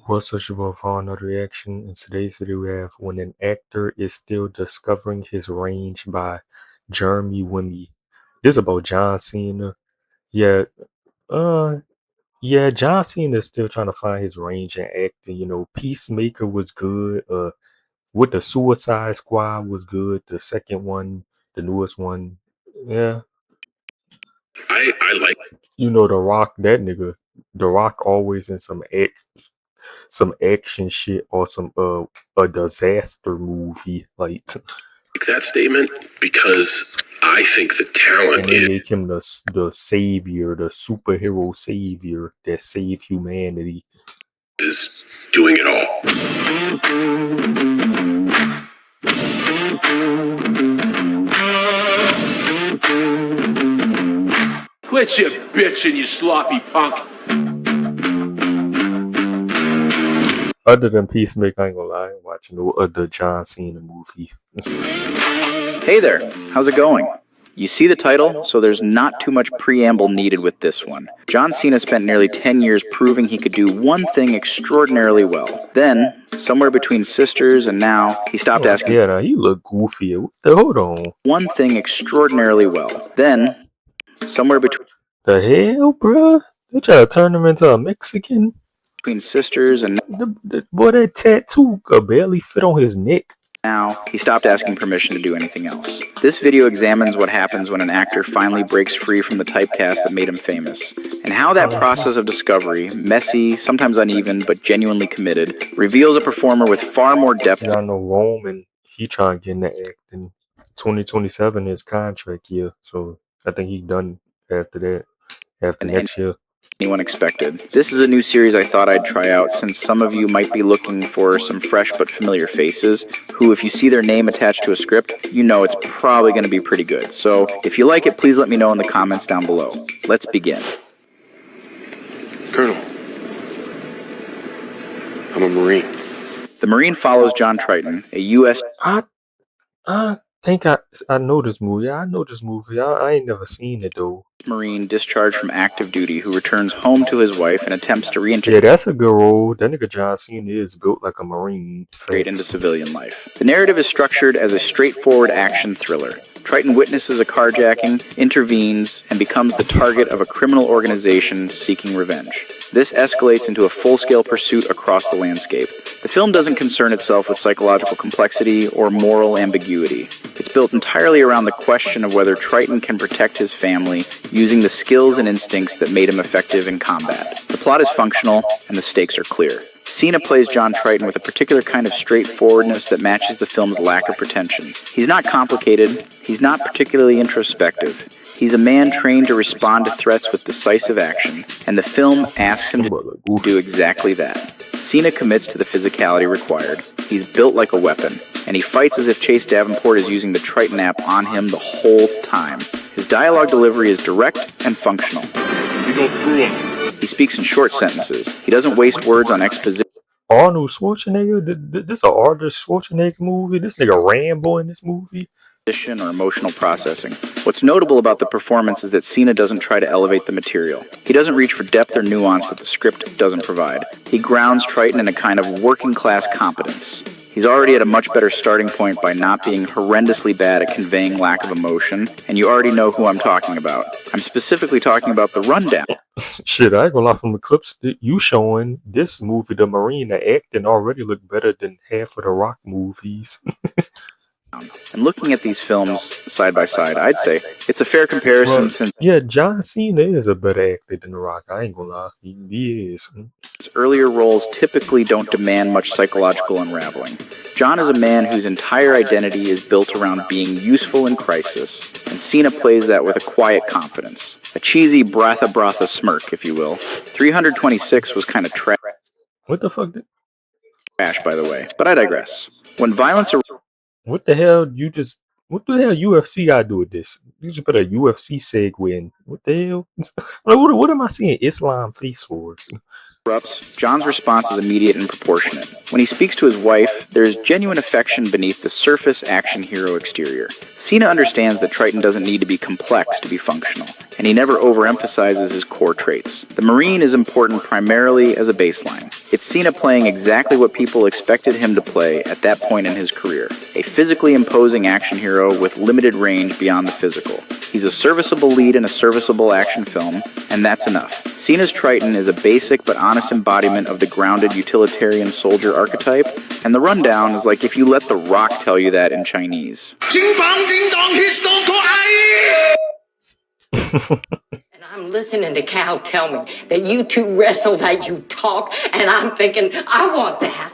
What's up, your for another reaction? In today's video, we have When an Actor is Still Discovering His Range by Jeremy Wimmy. This is about John Cena. Yeah, uh, yeah, John Cena is still trying to find his range in acting. Peacemaker was good. With the Suicide Squad was good. The second one, the newest one. Yeah. I like. The Rock, that nigga. The Rock always in some action shit or some a disaster movie like that statement because I think the talent and they make him the savior, the superhero savior that saved humanity is doing it all. Quit your bitching, you sloppy punk. Other than Peacemaker, I ain't gonna lie, I ain't watching no other John Cena movie. Hey there, how's it going? You see the title, so there's not too much preamble needed with this one. John Cena spent nearly 10 years proving he could do one thing extraordinarily well. Then, somewhere between Sisters and now, he stopped asking. Yeah, now he look goofy. Hold on. One thing extraordinarily well. Then, somewhere between. The hell, bruh? They try to turn him into a Mexican? Between Sisters and. Boy, that tattoo could barely fit on his neck. Now, he stopped asking permission to do anything else. This video examines what happens when an actor finally breaks free from the typecast that made him famous, and how that process of discovery, messy, sometimes uneven, but genuinely committed, reveals a performer with far more depth. I know Roman, he trying to get into acting. 2027 is contract year, so I think he's done after that, after next year. Anyone expected. This is a new series I thought I'd try out since some of you might be looking for some fresh but familiar faces who, if you see their name attached to a script, you know it's probably going to be pretty good. So if you like it, please let me know in the comments down below. Let's begin. Colonel, I'm a Marine. The Marine follows John Triton, a U.S. I think I know this movie. I know this movie. I ain't never seen it though. Marine discharged from active duty who returns home to his wife and attempts to reintegrate. Yeah, that's a good role. That nigga John Cena is built like a Marine. Straight into civilian life. The narrative is structured as a straightforward action thriller. Triton witnesses a carjacking, intervenes, and becomes the target of a criminal organization seeking revenge. This escalates into a full-scale pursuit across the landscape. The film doesn't concern itself with psychological complexity or moral ambiguity. It's built entirely around the question of whether Triton can protect his family using the skills and instincts that made him effective in combat. The plot is functional, and the stakes are clear. Cena plays John Triton with a particular kind of straightforwardness that matches the film's lack of pretension. He's not complicated, he's not particularly introspective. He's a man trained to respond to threats with decisive action, and the film asks him to do exactly that. Cena commits to the physicality required. He's built like a weapon, and he fights as if Chase Davenport is using the Triton app on him the whole time. His dialogue delivery is direct and functional. We go through them. He speaks in short sentences. He doesn't waste words on exposition. Arnold Schwarzenegger? This is an Arnold Schwarzenegger movie? This nigga Rambo in this movie? Or emotional processing. What's notable about the performance is that Cena doesn't try to elevate the material. He doesn't reach for depth or nuance that the script doesn't provide. He grounds Triton in a kind of working-class competence. He's already at a much better starting point by not being horrendously bad at conveying lack of emotion, and you already know who I'm talking about. I'm specifically talking about the rundown. Shit, I ain't gonna lie, from the clips that you showing, this movie, The Marine, the acting already look better than half of the Rock movies. And looking at these films side by side, I'd say it's a fair comparison since John Cena is a better actor than The Rock. I ain't gonna lie, he is. his earlier roles typically don't demand much psychological unraveling. John is a man whose entire identity is built around being useful in crisis, and Cena plays that with a quiet confidence. A cheesy bratha smirk, if you will. 326 was kind of trash. What the fuck? Trash, by the way. But I digress. When violence... What the hell UFC gotta do with this? You just put a UFC segue in. What the hell? What am I seeing Islam face for? erupts, John's response is immediate and proportionate. When he speaks to his wife, there is genuine affection beneath the surface action hero exterior. Cena understands that Triton doesn't need to be complex to be functional, and he never overemphasizes his core traits. The Marine is important primarily as a baseline. It's Cena playing exactly what people expected him to play at that point in his career. A physically imposing action hero with limited range beyond the physical. He's a serviceable lead in a serviceable action film, and that's enough. Cena's Triton is a basic but honest embodiment of the grounded utilitarian soldier archetype, and the rundown is like if you let The Rock tell you that in Chinese. And I'm listening to Cal tell me that you two wrestle, that you talk, and I'm thinking, I want that.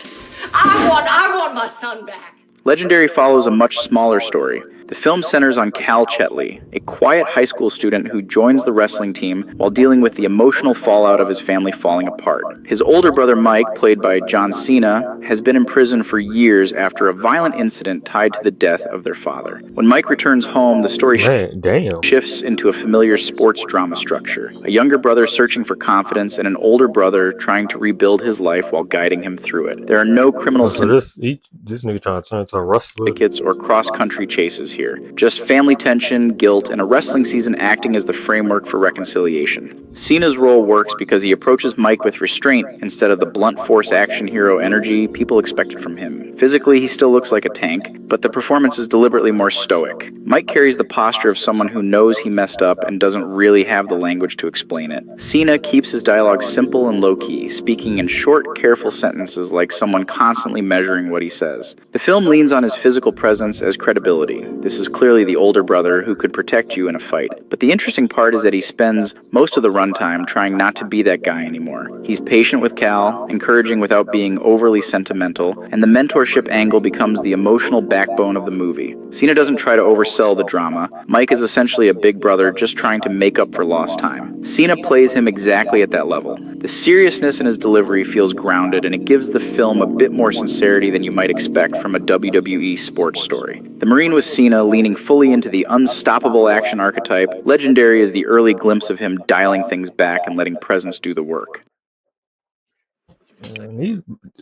I want my son back. Legendary follows a much smaller story. The film centers on Cal Chetley, a quiet high school student who joins the wrestling team while dealing with the emotional fallout of his family falling apart. His older brother Mike, played by John Cena, has been in prison for years after a violent incident tied to the death of their father. When Mike returns home, the story shifts into a familiar sports drama structure. A younger brother searching for confidence and an older brother trying to rebuild his life while guiding him through it. There are no criminal this nigga trying to turn into a wrestler. syndicates or cross-country chases here. Just family tension, guilt, and a wrestling season acting as the framework for reconciliation. Cena's role works because he approaches Mike with restraint instead of the blunt force action hero energy people expected from him. Physically, he still looks like a tank, but the performance is deliberately more stoic. Mike carries the posture of someone who knows he messed up and doesn't really have the language to explain it. Cena keeps his dialogue simple and low-key, speaking in short, careful sentences like someone constantly measuring what he says. The film leans on his physical presence as credibility. This is clearly the older brother who could protect you in a fight. But the interesting part is that he spends most of the runtime trying not to be that guy anymore. He's patient with Cal, encouraging without being overly sentimental, and the mentorship angle becomes the emotional backbone of the movie. Cena doesn't try to oversell the drama. Mike is essentially a big brother just trying to make up for lost time. Cena plays him exactly at that level. The seriousness in his delivery feels grounded, and it gives the film a bit more sincerity than you might expect from a WWE sports story. The Marine was Cena leaning fully into the unstoppable action archetype. Legendary is the early glimpse of him dialing things back and letting presence do the work.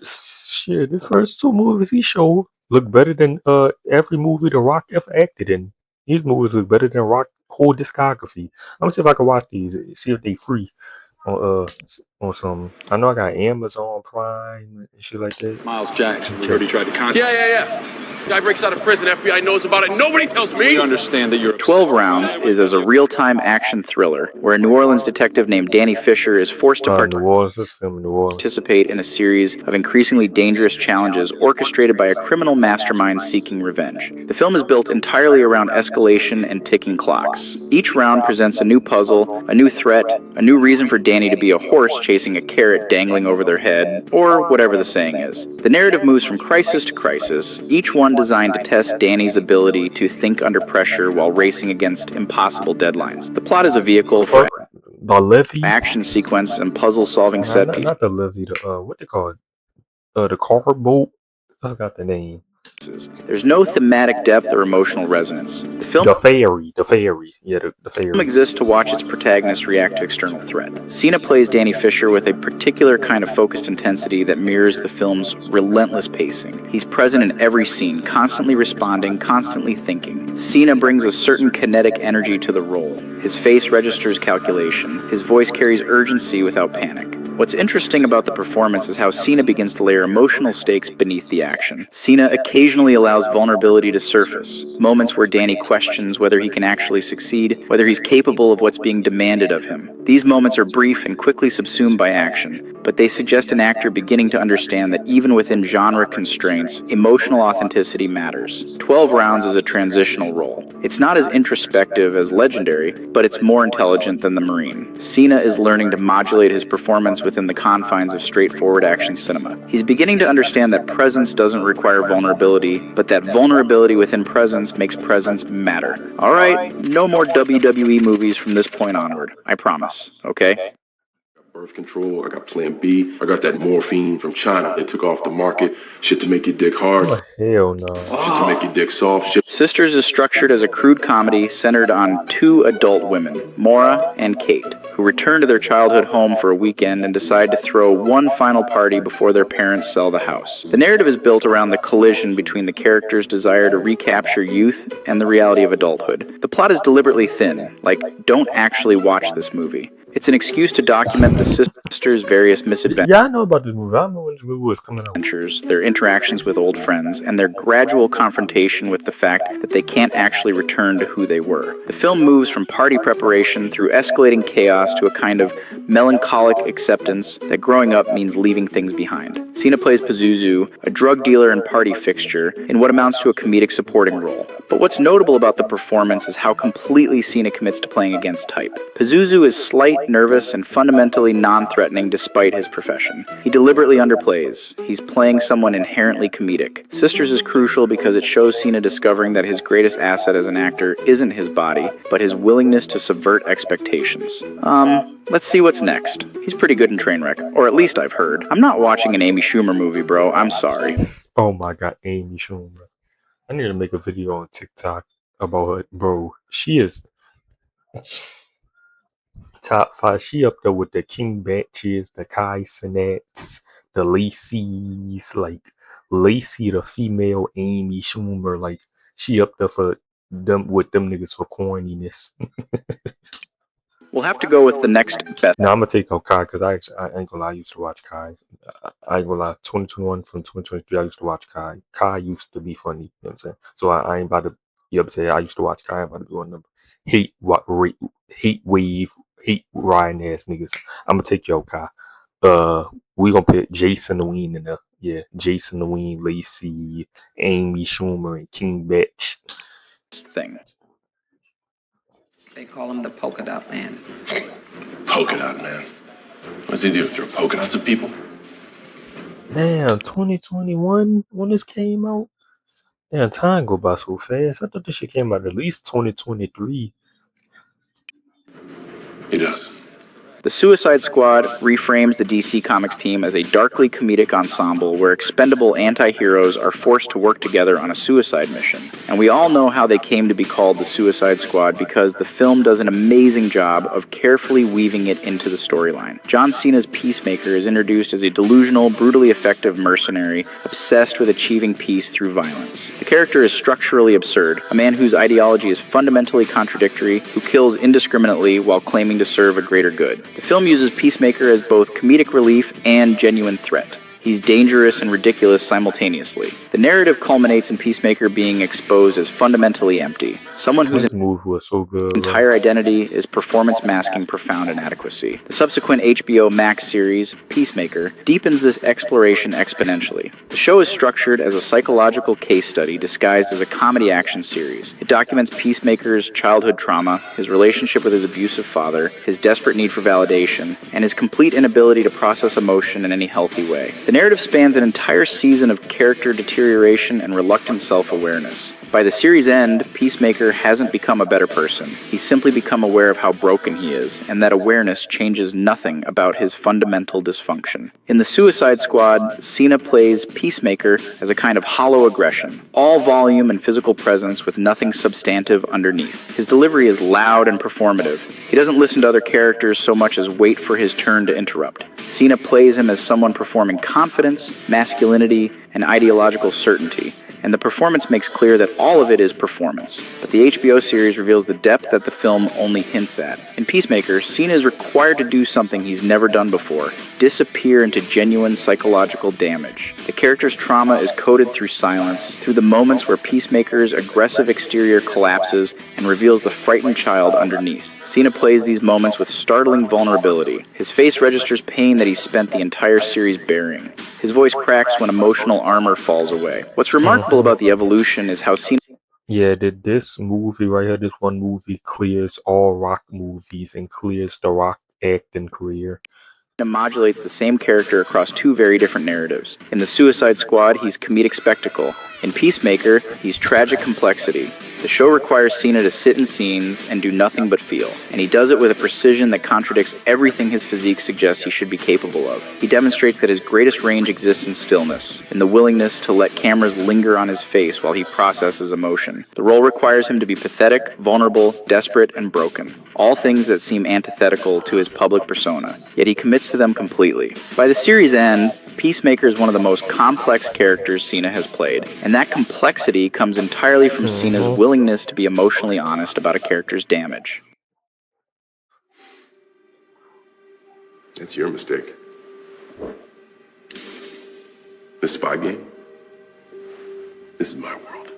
Shit, the first two movies he showed look better than every movie The Rock ever acted in. These movies look better than Rock whole discography. I'm gonna see if I can watch these, see if they free on some. I know I got Amazon Prime and shit like that. Miles Jackson, we Check. heard he tried to contact. Yeah. Guy breaks out of prison, FBI knows about it, nobody tells me! We understand that you're 12 Rounds is as a real-time action thriller where a New Orleans detective named Danny Fisher is forced to New Orleans, this film in New Orleans. participate in a series of increasingly dangerous challenges orchestrated by a criminal mastermind seeking revenge. The film is built entirely around escalation and ticking clocks. Each round presents a new puzzle, a new threat, a new reason for Danny to be a horse chasing a carrot dangling over their head, or whatever the saying is. The narrative moves from crisis to crisis, each one designed to test Danny's ability to think under pressure while racing against impossible deadlines. The plot is a vehicle for The Levy. action sequence and puzzle-solving set pieces. Not the Levy, what they call it? The car boat. I forgot the name. There's no thematic depth or emotional resonance. The film The Ferry. Yeah, the Ferry. exists to watch its protagonists react to external threat. Cena plays Danny Fisher with a particular kind of focused intensity that mirrors the film's relentless pacing. He's present in every scene, constantly responding, constantly thinking. Cena brings a certain kinetic energy to the role. His face registers calculation. His voice carries urgency without panic. What's interesting about the performance is how Cena begins to layer emotional stakes beneath the action. Cena occasionally allows vulnerability to surface, moments where Danny questions whether he can actually succeed, whether he's capable of what's being demanded of him. These moments are brief and quickly subsumed by action, but they suggest an actor beginning to understand that even within genre constraints, emotional authenticity matters. 12 Rounds is a transitional role. It's not as introspective as Legendary, but it's more intelligent than The Marine. Cena is learning to modulate his performance within the confines of straightforward action cinema. He's beginning to understand that presence doesn't require vulnerability, but that vulnerability within presence makes presence matter. Alright, no more WWE movies from this point onward. I promise, okay? birth control. I got Plan B. I got that morphine from China. They took off the market. Shit to make your dick hard. Oh, hell no. Shit to make your dick soft. Shit. Sisters is structured as a crude comedy centered on two adult women, Maura and Kate, who return to their childhood home for a weekend and decide to throw one final party before their parents sell the house. The narrative is built around the collision between the characters' desire to recapture youth and the reality of adulthood. The plot is deliberately thin, like, don't actually watch this movie. It's an excuse to document the sisters' various misadventures, Yeah, I know about this movie. I remember when this movie was coming out. their interactions with old friends, and their gradual confrontation with the fact that they can't actually return to who they were. The film moves from party preparation through escalating chaos to a kind of melancholic acceptance that growing up means leaving things behind. Cena plays Pazuzu, a drug dealer and party fixture, in what amounts to a comedic supporting role. But what's notable about the performance is how completely Cena commits to playing against type. Pazuzu is slight, nervous, and fundamentally non-threatening despite his profession. He deliberately underplays. He's playing someone inherently comedic. Sisters is crucial because it shows Cena discovering that his greatest asset as an actor isn't his body, but his willingness to subvert expectations. Let's see what's next. He's pretty good in Trainwreck, or at least I've heard. I'm not watching an Amy Schumer movie, bro. I'm sorry. Oh my god, Amy Schumer. I need to make a video on TikTok about her, bro. She is top 5. She up there with the King Batches, the Kai Sinats, the Lacey's, like Lacey, the female Amy Schumer. Like she up there for them with them niggas for corniness. We'll have to go with the next best. Now I'm gonna take out Kai because I ain't gonna lie. I used to watch Kai. I ain't gonna lie. 2021 from 2023, I used to watch Kai. Kai used to be funny. You know what I'm saying? So I ain't about to. You know what I'm saying? I used to watch Kai. I'm about to be on them hate wave, hate riding ass niggas. I'm gonna take your Kai. We gonna put Jason Ween in there. Yeah, Jason Ween, Lacey, Amy Schumer, and King Batch. Thing. They call him the polka dot man. Polka dot man. What's he do? Throw polka dots at people? Damn, 2021 when this came out. Damn, time go by so fast. I thought this shit came out at least 2023. He does. The Suicide Squad reframes the DC Comics team as a darkly comedic ensemble where expendable anti-heroes are forced to work together on a suicide mission. And we all know how they came to be called the Suicide Squad because the film does an amazing job of carefully weaving it into the storyline. John Cena's Peacemaker is introduced as a delusional, brutally effective mercenary obsessed with achieving peace through violence. The character is structurally absurd, a man whose ideology is fundamentally contradictory, who kills indiscriminately while claiming to serve a greater good. The film uses Peacemaker as both comedic relief and genuine threat. He's dangerous and ridiculous simultaneously. The narrative culminates in Peacemaker being exposed as fundamentally empty. Someone whose This movie was so good. Bro. entire identity is performance masking profound inadequacy. The subsequent HBO Max series, Peacemaker, deepens this exploration exponentially. The show is structured as a psychological case study disguised as a comedy action series. It documents Peacemaker's childhood trauma, his relationship with his abusive father, his desperate need for validation, and his complete inability to process emotion in any healthy way. The narrative spans an entire season of character deterioration and reluctant self-awareness. By the series' end, Peacemaker hasn't become a better person. He's simply become aware of how broken he is, and that awareness changes nothing about his fundamental dysfunction. In the Suicide Squad, Cena plays Peacemaker as a kind of hollow aggression, all volume and physical presence with nothing substantive underneath. His delivery is loud and performative. He doesn't listen to other characters so much as wait for his turn to interrupt. Cena plays him as someone performing confidence, masculinity, and ideological certainty, and the performance makes clear that all of it is performance. But the HBO series reveals the depth that the film only hints at. In Peacemaker, Cena is required to do something he's never done before: disappear into genuine psychological damage. The character's trauma is coded through silence, through the moments where Peacemaker's aggressive exterior collapses and reveals the frightened child underneath. Cena plays these moments with startling vulnerability. His face registers pain that he's spent the entire series bearing. His voice cracks when emotional armor falls away. What's remarkable about the evolution is how Cena Yeah, this movie right here, this one movie clears all Rock movies and clears the Rock acting career. modulates the same character across two very different narratives. In the Suicide Squad, he's comedic spectacle. In Peacemaker, he's tragic complexity. The show requires Cena to sit in scenes and do nothing but feel, and he does it with a precision that contradicts everything his physique suggests he should be capable of. He demonstrates that his greatest range exists in stillness, in the willingness to let cameras linger on his face while he processes emotion. The role requires him to be pathetic, vulnerable, desperate, and broken, all things that seem antithetical to his public persona, yet he commits to them completely. By the series' end, Peacemaker is one of the most complex characters Cena has played, and that complexity comes entirely from Cena's willingness to be emotionally honest about a character's damage. That's your mistake. The spy game? This is my world.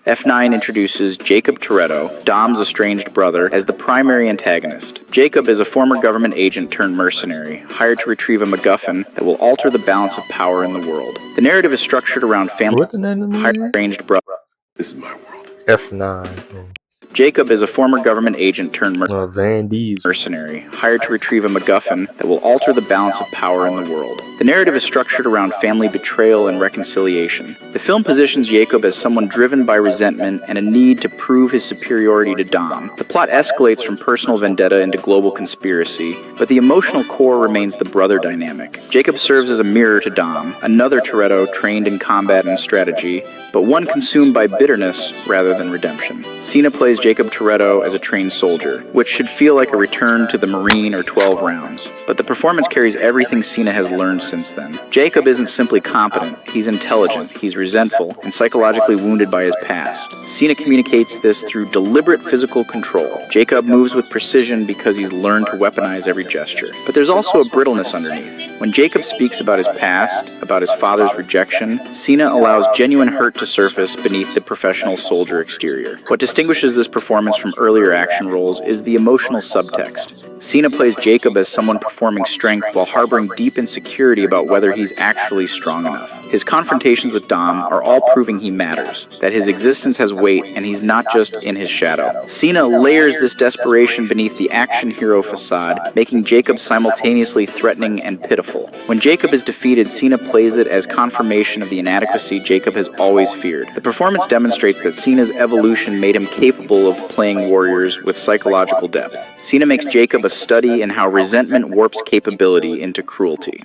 F9 introduces Jacob Toretto, Dom's estranged brother, as the primary antagonist. Jacob is a former government agent turned mercenary, hired to retrieve a MacGuffin that will alter the balance of power in the world. The narrative is structured around family What the name of the movie? estranged brother. This is my world. F9. Jacob is a former government agent turned Van Diesel. mercenary, hired to retrieve a MacGuffin that will alter the balance of power in the world. The narrative is structured around family betrayal and reconciliation. The film positions Jacob as someone driven by resentment and a need to prove his superiority to Dom. The plot escalates from personal vendetta into global conspiracy, but the emotional core remains the brother dynamic. Jacob serves as a mirror to Dom, another Toretto trained in combat and strategy, but one consumed by bitterness rather than redemption. Cena plays Jacob Toretto as a trained soldier, which should feel like a return to the Marine or 12 rounds. But the performance carries everything Cena has learned since then. Jacob isn't simply competent, he's intelligent, he's resentful, and psychologically wounded by his past. Cena communicates this through deliberate physical control. Jacob moves with precision because he's learned to weaponize every gesture. But there's also a brittleness underneath. When Jacob speaks about his past, about his father's rejection, Cena allows genuine hurt to surface beneath the professional soldier exterior. What distinguishes this performance from earlier action roles is the emotional subtext. Cena plays Jacob as someone performing strength while harboring deep insecurity about whether he's actually strong enough. His confrontations with Dom are all proving he matters, that his existence has weight and he's not just in his shadow. Cena layers this desperation beneath the action hero facade, making Jacob simultaneously threatening and pitiful. When Jacob is defeated, Cena plays it as confirmation of the inadequacy Jacob has always feared. The performance demonstrates that Cena's evolution made him capable of playing warriors with psychological depth. Cena makes Jacob a study in how resentment warps capability into cruelty.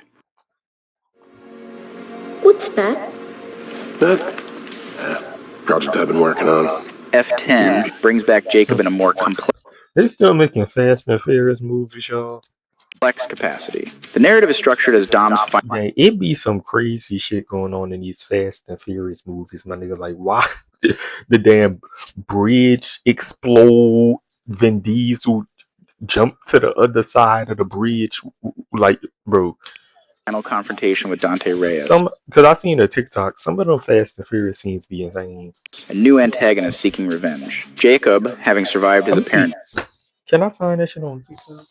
What's that? Project I've been working on. F10 brings back Jacob in a more complex They still making Fast and Furious movies, y'all. capacity. The narrative is structured as Dom's final Yeah, it be some crazy shit going on in these Fast and Furious movies, my nigga. Like, why the damn bridge explode? Vin Diesel jump to the other side of the bridge, like, bro. confrontation with Dante Reyes. Because I seen a TikTok, some of them Fast and Furious scenes be insane. A new antagonist seeking revenge. Jacob, having survived his apparent Can I find that shit on TikTok?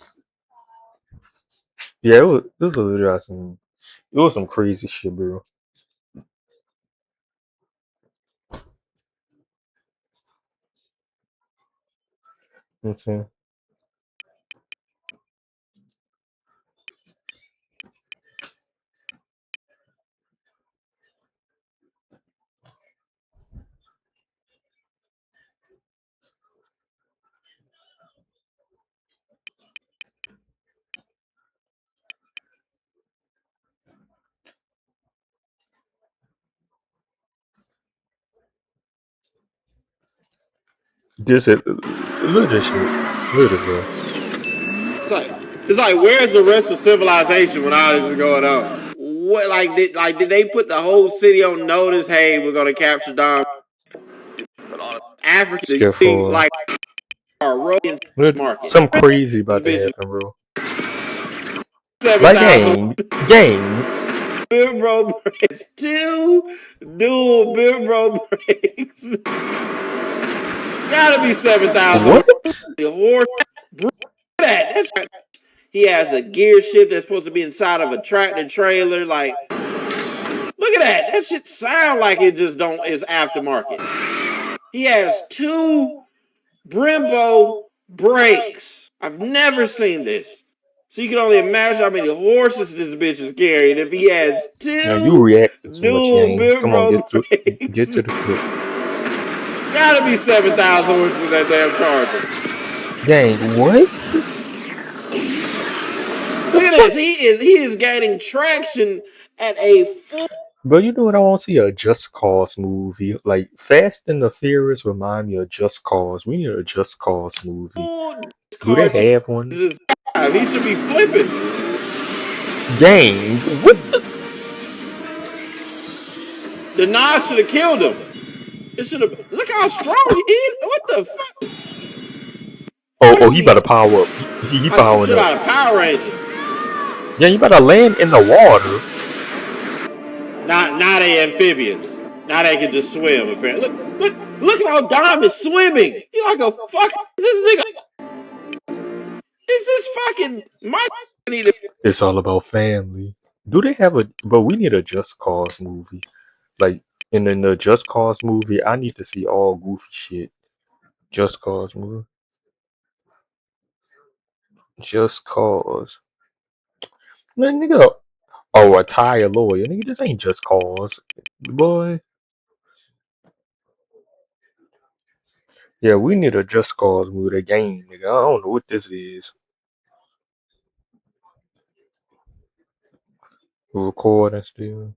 Yeah, it was a little awesome. It was some crazy shit, bro. You know what I'm saying? This is look at this shit. Look at this, bro. It's like where's the rest of civilization when all this is going on? What did they put the whole city on notice? Hey, we're gonna capture Dom. Africa, Skillful. like our Rogan market. Some crazy about to happen, bro. 7,000 Like gang. big bro breaks. 2 dual big bro breaks. Gotta be 7,000. What? The horse. That's he has a gear shift that's supposed to be inside of a tractor trailer. Like, look at that. That shit sound like it just don't is aftermarket. He has 2 Brembo brakes. I've never seen this. So you can only imagine how many horses this bitch is carrying if he has 2 Now you reacting too dual much, Come on, brakes. get to the clip. Gotta be 7,000 horses in that damn Charger. Gang, what? Look at this. He is gaining traction at a full. But you know what? I want to see a Just Cause movie. Like Fast and the Furious remind me of Just Cause. We need a Just Cause movie. Do they have one? He should be flipping. Gang, what The Nas should have killed him. It should have. Look how strong he is. What the fuck? Oh, he about to power up. He powering shit up. out of Power Rangers. Yeah, you better land in the water. Not they amphibians. Now they can just swim. Apparently, look at how Dom is swimming. He like a fucking this nigga. This is fucking my need to. It's all about family. Do they have a? But we need a Just Cause movie. Like in the Just Cause movie, I need to see all goofy shit. Just Cause movie. Just Cause. Man, nigga. Oh, a Thai lawyer. Nigga, this ain't Just Cause. Boy. Yeah, we need a Just Cause movie. The game, nigga. I don't know what this is. Recording still.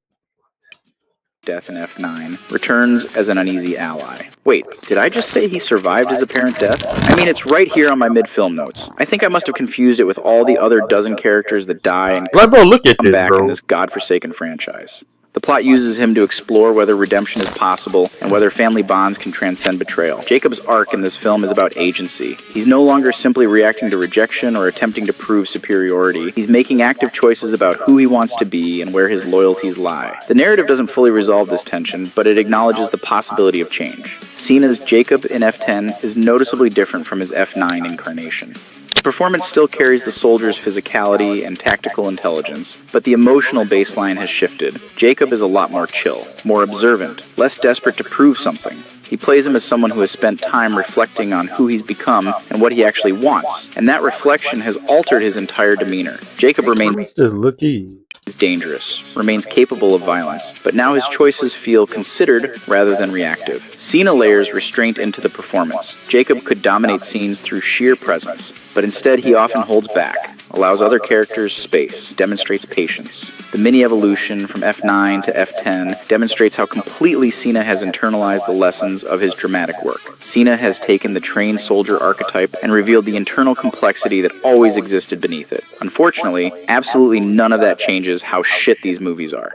Death in F9, returns as an uneasy ally. Wait, did I just say he survived his apparent death? I mean, it's right here on my mid-film notes. I think I must have confused it with all the other dozen characters that die and Like, bro, look at come this, back in bro. this godforsaken franchise. The plot uses him to explore whether redemption is possible and whether family bonds can transcend betrayal. Jacob's arc in this film is about agency. He's no longer simply reacting to rejection or attempting to prove superiority. He's making active choices about who he wants to be and where his loyalties lie. The narrative doesn't fully resolve this tension, but it acknowledges the possibility of change. Cena's Jacob in F10 is noticeably different from his F9 incarnation. The performance still carries the soldier's physicality and tactical intelligence, but the emotional baseline has shifted. Jacob is a lot more chill, more observant, less desperate to prove something. He plays him as someone who has spent time reflecting on who he's become and what he actually wants, and that reflection has altered his entire demeanor. Jacob remains Who's this looky? dangerous, remains capable of violence, but now his choices feel considered rather than reactive. Cena layers restraint into the performance. Jacob could dominate scenes through sheer presence, but instead he often holds back, allows other characters space, demonstrates patience. The mini evolution from F9 to F10 demonstrates how completely Cena has internalized the lessons of his dramatic work. Cena has taken the trained soldier archetype and revealed the internal complexity that always existed beneath it. Unfortunately, absolutely none of that changes how shit these movies are.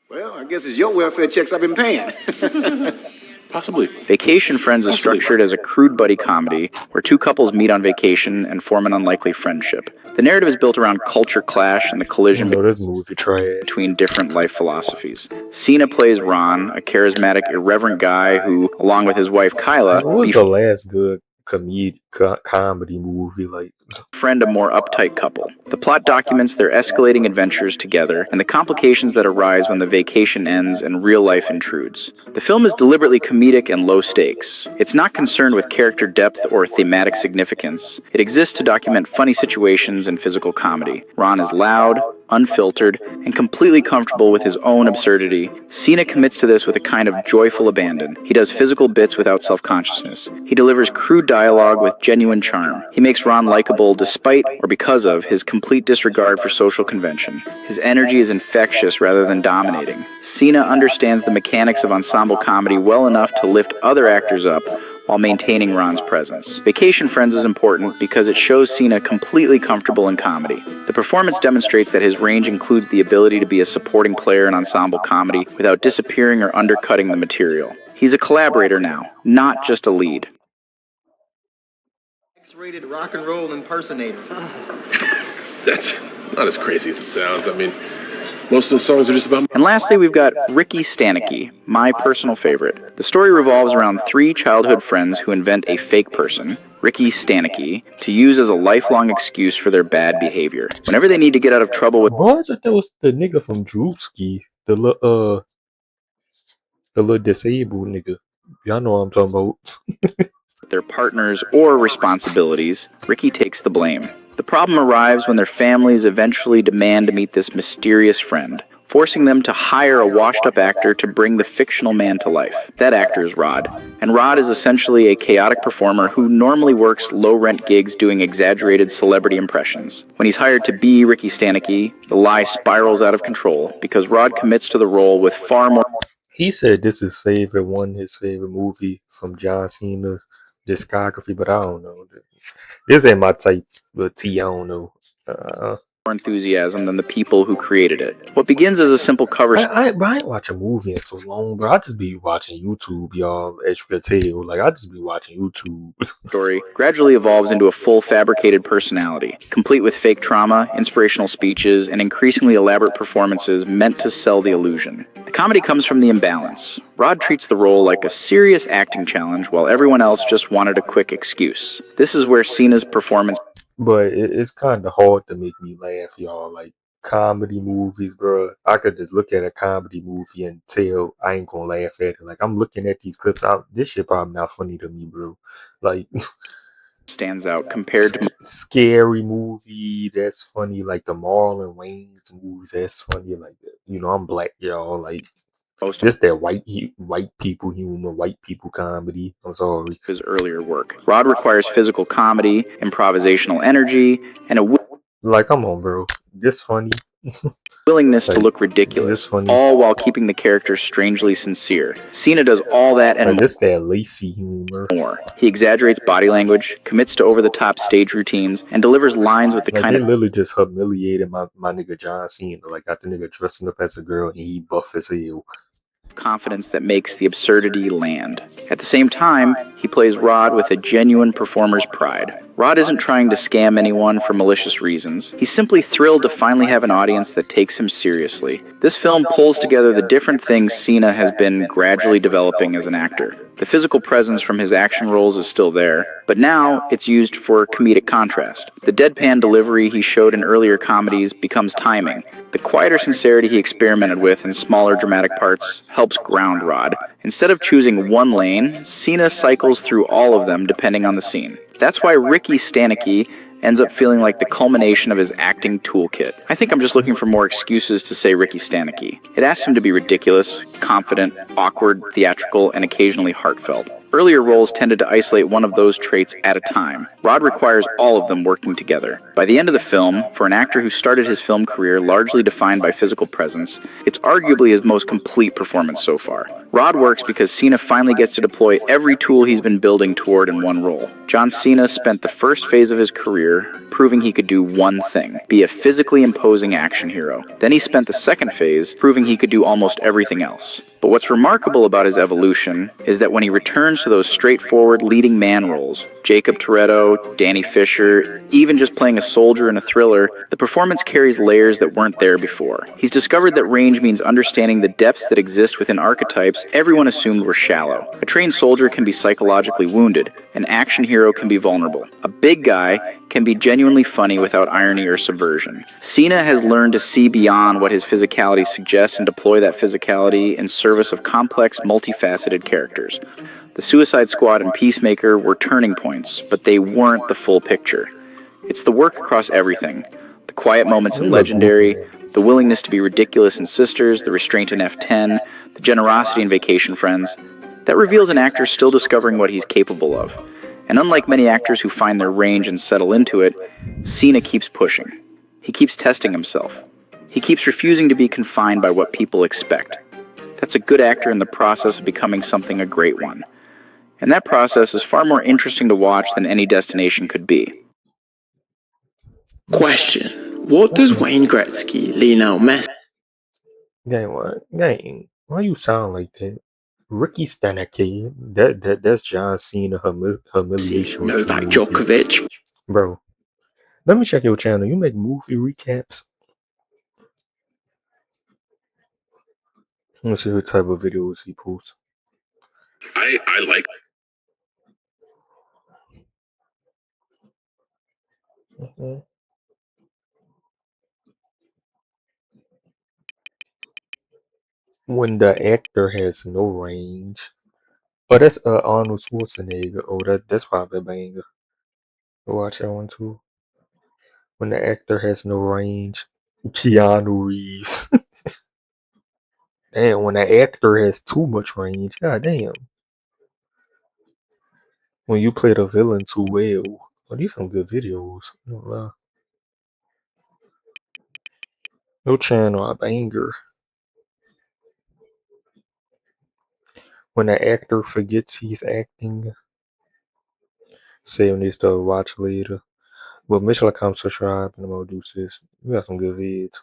Well, I guess it's your welfare checks I've been paying. Possibly. Vacation Friends is structured as a crude buddy comedy where two couples meet on vacation and form an unlikely friendship. The narrative is built around culture clash and the You collision know this movie trash. between different life philosophies. Cena plays Ron, a charismatic, irreverent guy who, along with his wife Kyla, What was the last good comedy movie? Like, befriend a more uptight couple. The plot documents their escalating adventures together and the complications that arise when the vacation ends and real life intrudes. The film is deliberately comedic and low stakes. It's not concerned with character depth or thematic significance. It exists to document funny situations and physical comedy. Ron is loud, unfiltered, and completely comfortable with his own absurdity. Cena commits to this with a kind of joyful abandon. He does physical bits without self-consciousness. He delivers crude dialogue with genuine charm. He makes Ron likable despite or because of his complete disregard for social convention. His energy is infectious rather than dominating. Cena understands the mechanics of ensemble comedy well enough to lift other actors up while maintaining Ron's presence. Vacation Friends is important because it shows Cena completely comfortable in comedy. The performance demonstrates that his range includes the ability to be a supporting player in ensemble comedy without disappearing or undercutting the material. He's a collaborator now, not just a lead. X-rated rock and roll impersonator. That's not as crazy as it sounds. I mean, most of the songs are just about. And lastly, we've got Ricky Stanicky, my personal favorite. The story revolves around three childhood friends who invent a fake person, Ricky Stanicky, to use as a lifelong excuse for their bad behavior. Whenever they need to get out of trouble with boy, I thought that was the nigga from Drewski, the little disabled nigga. Y'all know what I'm talking about. their partners or responsibilities, Ricky takes the blame. The problem arrives when their families eventually demand to meet this mysterious friend, forcing them to hire a washed-up actor to bring the fictional man to life. That actor is Rod, and Rod is essentially a chaotic performer who normally works low-rent gigs doing exaggerated celebrity impressions. When he's hired to be Ricky Stanicky, the lie spirals out of control because Rod commits to the role with far more. He said this is his favorite movie from John Cena's discography, but I don't know. This ain't my type of tea. I don't know. more enthusiasm than the people who created it. What begins as a simple cover I ain't watch a movie in so long, bro. I just be watching YouTube, y'all. As you can tell, like I just be watching YouTube. story gradually evolves into a full fabricated personality, complete with fake trauma, inspirational speeches, and increasingly elaborate performances meant to sell the illusion. The comedy comes from the imbalance. Rod treats the role like a serious acting challenge while everyone else just wanted a quick excuse. This is where Cena's performance But it's kind of hard to make me laugh, y'all. Like comedy movies, bro. I could just look at a comedy movie and tell I ain't gonna laugh at it. Like I'm looking at these clips out. This shit probably not funny to me, bro. Like stands out compared to scary movie that's funny. Like the Marlon Wayans movies that's funny. Like I'm black, y'all. Like most of this that white people humor, white people comedy. I'm sorry. his earlier work. Rod requires physical comedy, improvisational energy, and a Like come on, bro. This funny. willingness to Like look this ridiculous, funny. all while keeping the character strangely sincere. Cena does all that and Like this that lacy humor. more. He exaggerates body language, commits to over-the-top stage routines, and delivers lines with the Like kind they of literally just humiliated my nigga John Cena. Like got the nigga dressing up as a girl and he buff as hell. confidence that makes the absurdity land. At the same time, he plays Rod with a genuine performer's pride. Rod isn't trying to scam anyone for malicious reasons. He's simply thrilled to finally have an audience that takes him seriously. This film pulls together the different things Cena has been gradually developing as an actor. The physical presence from his action roles is still there, but now it's used for comedic contrast. The deadpan delivery he showed in earlier comedies becomes timing. The quieter sincerity he experimented with in smaller dramatic parts helps ground Rod. Instead of choosing one lane, Cena cycles through all of them depending on the scene. That's why Ricky Stanicky ends up feeling like the culmination of his acting toolkit. I think I'm just looking for more excuses to say Ricky Stanicky. It asks him to be ridiculous, confident, awkward, theatrical, and occasionally heartfelt. Earlier roles tended to isolate one of those traits at a time. Rod requires all of them working together. By the end of the film, for an actor who started his film career largely defined by physical presence, it's arguably his most complete performance so far. Rod works because Cena finally gets to deploy every tool he's been building toward in one role. John Cena spent the first phase of his career proving he could do one thing, be a physically imposing action hero. Then he spent the second phase proving he could do almost everything else. But what's remarkable about his evolution is that when he returns to those straightforward leading man roles, Jacob Toretto, Danny Fisher, even just playing a soldier in a thriller, the performance carries layers that weren't there before. He's discovered that range means understanding the depths that exist within archetypes everyone assumed were shallow. A trained soldier can be psychologically wounded. An action hero can be vulnerable. A big guy can be genuinely funny without irony or subversion. Cena has learned to see beyond what his physicality suggests and deploy that physicality in service of complex, multifaceted characters. The Suicide Squad and Peacemaker were turning points, but they weren't the full picture. It's the work across everything. The quiet moments in Legendary, the willingness to be ridiculous in Sisters, the restraint in F10, the generosity in Vacation Friends. That reveals an actor still discovering what he's capable of. And unlike many actors who find their range and settle into it, Cena keeps pushing. He keeps testing himself. He keeps refusing to be confined by what people expect. That's a good actor in the process of becoming something a great one. And that process is far more interesting to watch than any destination could be. Question: what does Wayne Gretzky, Lionel Messi, Gang, what? Gang, why you sound like that? Ricky Stanicky, that's John Cena humiliation Novak routine movie. Djokovic, Bro, let me check your channel. You make movie recaps? Let me see what type of videos he posts. I like. Mhm. When the actor has no range. Oh, that's Arnold Schwarzenegger. Oh, that's probably a banger. Watch that one too. When the actor has no range. Keanu Reeves. Damn, when the actor has too much range. God damn. When you play the villain too well. Oh, these some good videos. I don't lie. Your channel a banger. When the actor forgets he's acting. Say on this to watch later. Well, make sure to like, comment, subscribe, and I'm gonna do this. We got some good vids.